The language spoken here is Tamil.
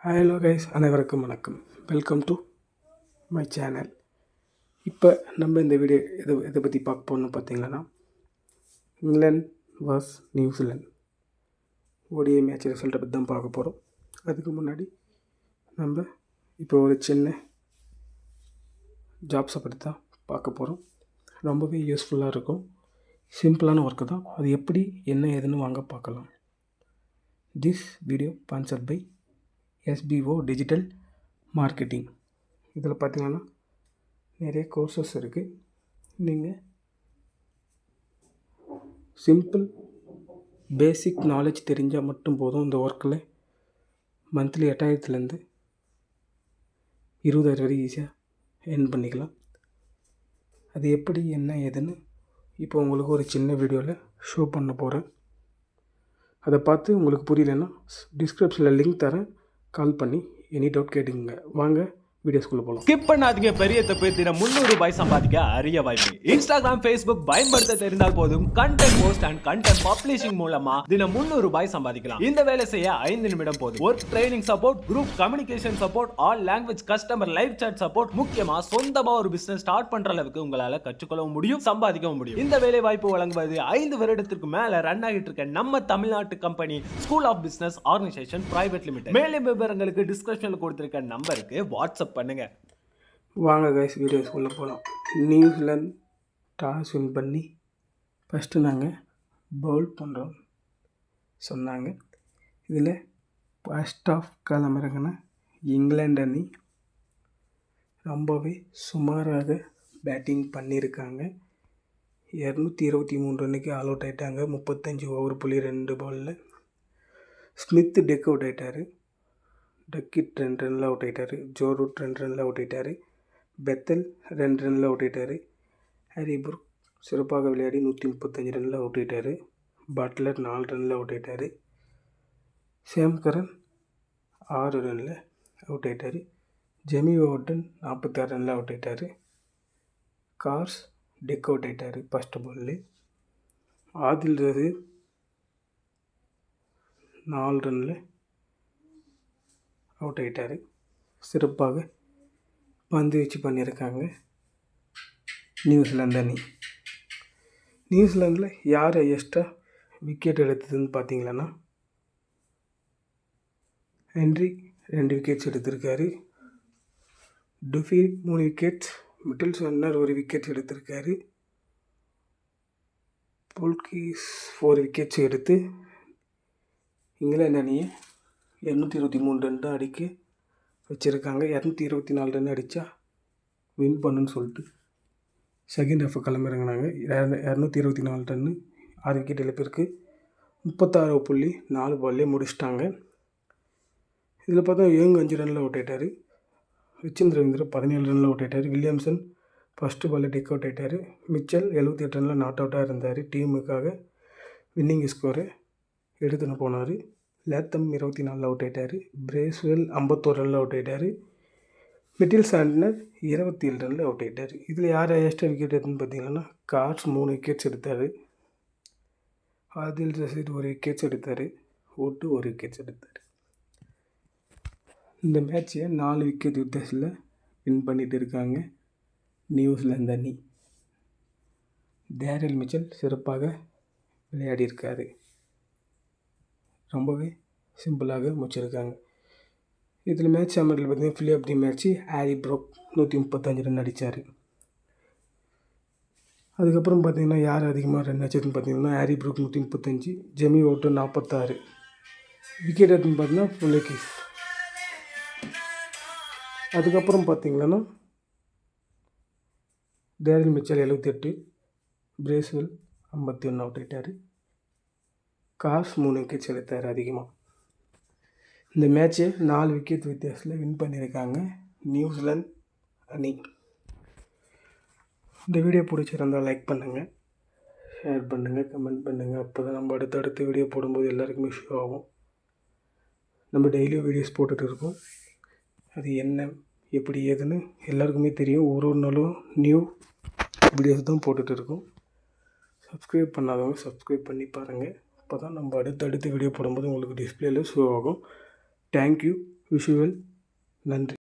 ஹலோ கைஸ், அனைவருக்கும் வணக்கம். Welcome to my channel. இப்போ நம்ம இந்த வீடியோ எதை பற்றி பார்க்க போகணும்னு பார்த்தீங்கன்னா, England vs New Zealand ODI match ரிசல்ட்டை பற்றி தான் பார்க்க போகிறோம். அதுக்கு முன்னாடி நம்ம இப்போ ஒரு சின்ன ஜாப்ஸை பற்றி தான் பார்க்க போகிறோம். ரொம்பவே யூஸ்ஃபுல்லாக இருக்கும். சிம்பிளான ஒர்க்கு தான். அது எப்படி என்ன ஏதுன்னு வாங்க பார்க்கலாம். This video sponsored by SBO digital marketing. இதில் பார்த்தீங்கன்னா நிறைய கோர்சஸ் இருக்குது. நீங்கள் சிம்பிள் பேசிக் நாலேஜ் தெரிஞ்சால் மட்டும் போதும். இந்த ஒர்க்கில் மந்த்லி 8,000லேருந்து 20,000 வரை ஈஸியாக ஏர்ன் பண்ணிக்கலாம். அது எப்படி என்ன ஏதுன்னு இப்போ உங்களுக்கு ஒரு சின்ன வீடியோவில் ஷோ பண்ண போகிறேன். அதை பார்த்து உங்களுக்கு புரியலன்னா டிஸ்கிரிப்ஷனில் லிங்க் தரேன். கால் பண்ணி எனி டவுட் கேட்டுங்க. வாங்க வீடியோஸ்குள்ளே போகலாம். ஸ்கிப் பண்ணாதீங்க. பெரிய தப்பு. தினம் 300 ரூபாய் சம்பாதிக்க அரிய வாய்ப்பு. இன்ஸ்டாகிராம், ஃபேஸ்புக் பயன்படுத்த தெரிந்தால் போதும். Content post and content publishing மூலமா தினம் 300 ரூபாய் சம்பாதிக்கலாம். இந்த வேலை செய்ய 5 நிமிடம் போதும். Work training support, group communication support, all language customer live chat support, முக்கியமா சொந்தமா ஒரு பிசினஸ் ஸ்டார்ட் பண்ற அளவுக்கு உங்களால கற்றுக்கொள்ளவும் முடியும், சம்பாதிக்கவும் முடியும். இந்த வேலை வாய்ப்பு வழங்குவது 5 வருடத்திற்கு மேல ரன் ஆகிட்டு இருக்க நம்ம தமிழ்நாட்டு company school of business organisation private limited. மேலும் விவரங்களுக்கு டிஸ்கிரிப்ஷன்ல கொடுத்திருக்க நம்பருக்கு வாட்ஸ்அப் பண்ணுங்க. வாங்க கைஸ் வீடியோஸ்குள்ளே போகலாம். நியூசிலாந்து டாஸ் வின் பண்ணி ஃபஸ்ட்டு நாங்கள் பவுல் பண்ணுறோம் சொன்னாங்க. இதில் ஃபர்ஸ்ட் ஆஃப் கிளம்புறங்கன்னா இங்கிலாந்து அணி ரொம்பவே சுமாராக பேட்டிங் பண்ணியிருக்காங்க. 223 ரன்னுக்கு ஆல் அவுட் ஆகிட்டாங்க. 35 ஓவர் புள்ளி 2 பாலில். ஸ்மித் டெக் அவுட் ஆகிட்டார். டக்கிட் 2 ரனில் அவுட் ஆகிட்டார். ஜோ ரூட் 2 ரனில் அவுட் ஆகிட்டார். பெத்தல் 2 ரனில் அவுட் ஆகிட்டார். ஹாரி புரூக் சிறப்பாக விளையாடி 135 ரனில் அவுட் ஆகிட்டார். பட்லர் 4 ரனில் அவுட் ஆகிட்டார். சேம் கரன் 6 ரனில் அவுட் ஆகிட்டார். ஜெமி ஓவர்டன் 46 ரனில் அவுட் ஆகிட்டார். கார்ஸ் டெக் அவுட் ஆகிட்டார் ஃபஸ்ட் பாலில். ஆதில் ரசீத் 4 ரனில் அவுட் ஆகிட்டார். சிறப்பாக பந்து வச்சு பண்ணியிருக்காங்க நியூசிலாந்து அணி. நியூசிலாந்தில் யார் ஹையஸ்ட்டாக விக்கெட் எடுத்ததுன்னு பார்த்தீங்களன்னா, ஹென்ரி 2 விக்கெட்ஸ் எடுத்திருக்காரு. டுஃபி 3 விக்கெட்ஸ். மிட்டில் சன்னர் 1 விக்கெட்ஸ் எடுத்திருக்காரு. புல்கீஸ் 4 விக்கெட்ஸ் எடுத்து இங்கிலாந்து அணியை 223 ரன் தான் அடிக்க வச்சுருக்காங்க. 224 ரன் அடித்தா வின் பண்ணுன்னு சொல்லிட்டு செகண்ட் ஹாஃபை கிளம்பிறங்கினாங்க. 224 ரன்னு 6 விக்கெட் இழப்பிற்கு 36.4 பால்லே முடிச்சிட்டாங்க. இதில் பார்த்தா யங் 5 ரனில் அவுட் ஆகிட்டார். ரிச்சந்திர ரவீந்திர 17 ரனில் அவுட் ஆகிட்டார். வில்லியம்சன் ஃபஸ்ட்டு பாலில் டெக் அவுட் ஆகிட்டார். மிச்சல் 78 ரனில் நாட் அவுட்டாக இருந்தார். டீமுக்காக வின்னிங் ஸ்கோரை எடுத்துன்னு போனார். லேத்தம் 24 அவுட் ஆகிட்டார். பிரேஸ்வெல் 51 ரனில் அவுட் ஆகிட்டார். மிட்டில் சாண்டனர் 27 ரனில் அவுட் ஆகிட்டார். இதில் யார் ஹையஸ்ட்டாக விக்கெட் எடுத்துன்னு பார்த்தீங்கன்னா, கார்ஸ் 3 விக்கெட்ஸ் எடுத்தார். ஆதில் ரசீத் 1 விக்கெட்ஸ் எடுத்தார். ஓட்டு 1 விக்கெட்ஸ் எடுத்தார். இந்த மேட்சை 4 விக்கெட் வித்தியாசத்தில் வின் பண்ணிட்டு இருக்காங்க நியூசிலாந்து அணி. டேரில் மிச்சல் சிறப்பாக விளையாடி இருக்கார். ரொம்பவே சிம்பிளாக முடிச்சிருக்காங்க. இதில் மேட்ச் அமரில் பார்த்தீங்கன்னா fill of the match Harry Brook 135 run அடித்தார். அதுக்கப்புறம் பார்த்தீங்கன்னா யார் அதிகமாக ரன் அடிச்சதுன்னு பார்த்தீங்கன்னா Harry Brook 135, Jamie Overton 46. Wicket எடுத்துன்னு பார்த்தீங்கன்னா புல்கீஸ். அதுக்கப்புறம் பார்த்தீங்கன்னா டேரில் மிச்சல் 78, பிரேஸ்வெல் 51 அவுட் ஆகிட்டார். கார்ஸ் 3 விக்கெட்ஸ் எடுத்தார் அதிகமாக. இந்த மேட்ச்சை 4 விக்கெட் வித்தியாசத்தில் வின் பண்ணியிருக்காங்க நியூசிலாந்து அணி. இந்த வீடியோ பிடிச்சிருந்தால் லைக் பண்ணுங்கள், ஷேர் பண்ணுங்கள், கமெண்ட் பண்ணுங்கள். அப்போ தான் நம்ம அடுத்தடுத்த வீடியோ போடும்போது எல்லாருக்குமே ஷோ ஆகும். நம்ம டெய்லியும் வீடியோஸ் போட்டுகிட்டு இருக்கோம். அது என்ன எப்படி ஏதுன்னு எல்லாருக்குமே தெரியும். ஒரு நாளும் நியூ வீடியோஸ் தான் போட்டுகிட்டு இருக்கோம். சப்ஸ்கிரைப் பண்ணாதவங்க சப்ஸ்கிரைப் பண்ணி பாருங்கள். அப்போ தான் நம்ம அடுத்தடுத்த வீடியோ போடும்போது உங்களுக்கு டிஸ்பிளேல ஷோ ஆகும். Thank you. விஷுவல். நன்றி.